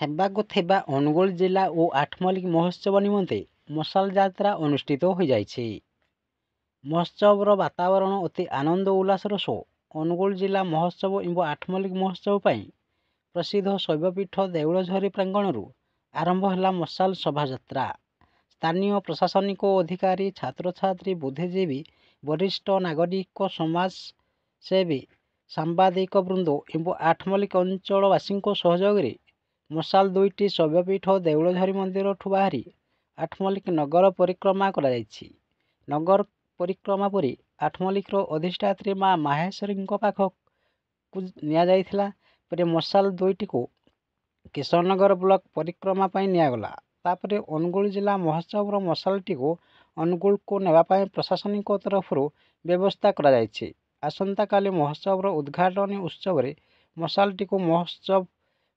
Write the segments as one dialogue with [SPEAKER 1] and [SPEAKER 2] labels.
[SPEAKER 1] ହେବାକୁ ଥିବା ଅନୁଗୁଳ ଜିଲ୍ଲା ଓ ଆଠମଲ୍ଲିକ ମହୋତ୍ସବ ନିମନ୍ତେ ମଶାଲ ଯାତ୍ରା ଅନୁଷ୍ଠିତ ହୋଇଯାଇଛି। ମହୋତ୍ସବର ବାତାବରଣ ଅତି ଆନନ୍ଦ ଉଲ୍ଲାସର ସହ ଅନୁଗୁଳ ଜିଲ୍ଲା ମହୋତ୍ସବ ଏବଂ ଆଠମଲ୍ଲିକ ମହୋତ୍ସବ ପାଇଁ ପ୍ରସିଦ୍ଧ ଶୈବପୀଠ ଦେଉଳଝରି ପ୍ରାଙ୍ଗଣରୁ ଆରମ୍ଭ ହେଲା ମଶାଲ ଶୋଭାଯାତ୍ରା। ସ୍ଥାନୀୟ ପ୍ରଶାସନିକ ଅଧିକାରୀ, ଛାତ୍ରଛାତ୍ରୀ, ବୁଦ୍ଧିଜୀବୀ, ବରିଷ୍ଠ ନାଗରିକ, ସମାଜସେବୀ, ସାମ୍ବାଦିକ ବୃନ୍ଦ ଏବଂ ଆଠମଲ୍ଲିକ ଅଞ୍ଚଳବାସୀଙ୍କ ସହଯୋଗରେ ମଶାଲ ଦୁଇଟି ଶୈବପୀଠ ଦେଉଳଝରି ମନ୍ଦିରଠୁ ବାହାରି ଆଠମଲ୍ଲିକ ନଗର ପରିକ୍ରମା କରାଯାଇଛି। ନଗର ପରିକ୍ରମା ପରେ ଆଠମଲ୍ଲିକର ଅଧିଷ୍ଠାତ୍ରୀ ମା ମାହେଶ୍ୱରୀଙ୍କ ପାଖକୁ ନିଆଯାଇଥିଲା। ପରେ ମଶାଲ ଦୁଇଟିକୁ କିଶୋରନଗର ବ୍ଲକ ପରିକ୍ରମା ପାଇଁ ନିଆଗଲା। ତାପରେ ଅନୁଗୁଳ ଜିଲ୍ଲା ମହୋତ୍ସବର ମଶାଲଟିକୁ ଅନୁଗୁଳକୁ ନେବା ପାଇଁ ପ୍ରଶାସନିକ ତରଫରୁ ବ୍ୟବସ୍ଥା କରାଯାଇଛି। ଆସନ୍ତାକାଲି ମହୋତ୍ସବର ଉଦ୍ଘାଟନୀ ଉତ୍ସବରେ ମଶାଲଟିକୁ ମହୋତ୍ସବ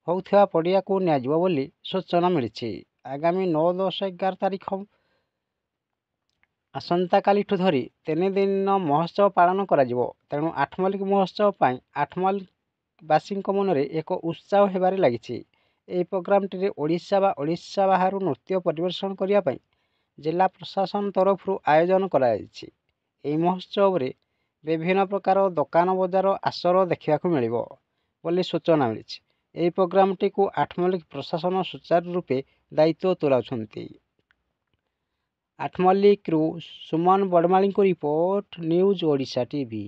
[SPEAKER 1] ହେଉଥିବା ପଡ଼ିଆକୁ ନିଆଯିବ ବୋଲି ସୂଚନା ମିଳିଛି। ଆଗାମୀ 9, 10, 11 ତାରିଖ ଆସନ୍ତାକାଲିଠୁ ଧରି 3 ଦିନ ମହୋତ୍ସବ ପାଳନ କରାଯିବ। ତେଣୁ ଆଠମଲ୍ଲିକ ମହୋତ୍ସବ ପାଇଁ ଆଠମଲ୍ଲିକବାସୀଙ୍କ ମନରେ ଏକ ଉତ୍ସାହ ହେବାରେ ଲାଗିଛି। ଏହି ପ୍ରୋଗ୍ରାମଟିରେ ଓଡ଼ିଶା ବା ଓଡ଼ିଶା ବାହାରୁ ନୃତ୍ୟ ପରିବେଷଣ କରିବା ପାଇଁ ଜିଲ୍ଲା ପ୍ରଶାସନ ତରଫରୁ ଆୟୋଜନ କରାଯାଇଛି। ଏହି ମହୋତ୍ସବରେ ବିଭିନ୍ନ ପ୍ରକାର ଦୋକାନ ବଜାର ଆସର ଦେଖିବାକୁ ମିଳିବ ବୋଲି ସୂଚନା ମିଳିଛି। ଏହି ପ୍ରୋଗ୍ରାମଟିକୁ ଆଠମଲ୍ଲିକ ପ୍ରଶାସନ ସୁଚାରୁ ରୂପେ ଦାୟିତ୍ୱ ତୁଲାଉଛନ୍ତି। ଆଠମଲ୍ଲିକରୁ ସୁମନ ବଡ଼ମାଳୀଙ୍କ ରିପୋର୍ଟ, ନ୍ୟୁଜ ଓଡ଼ିଶା ଟିଭି।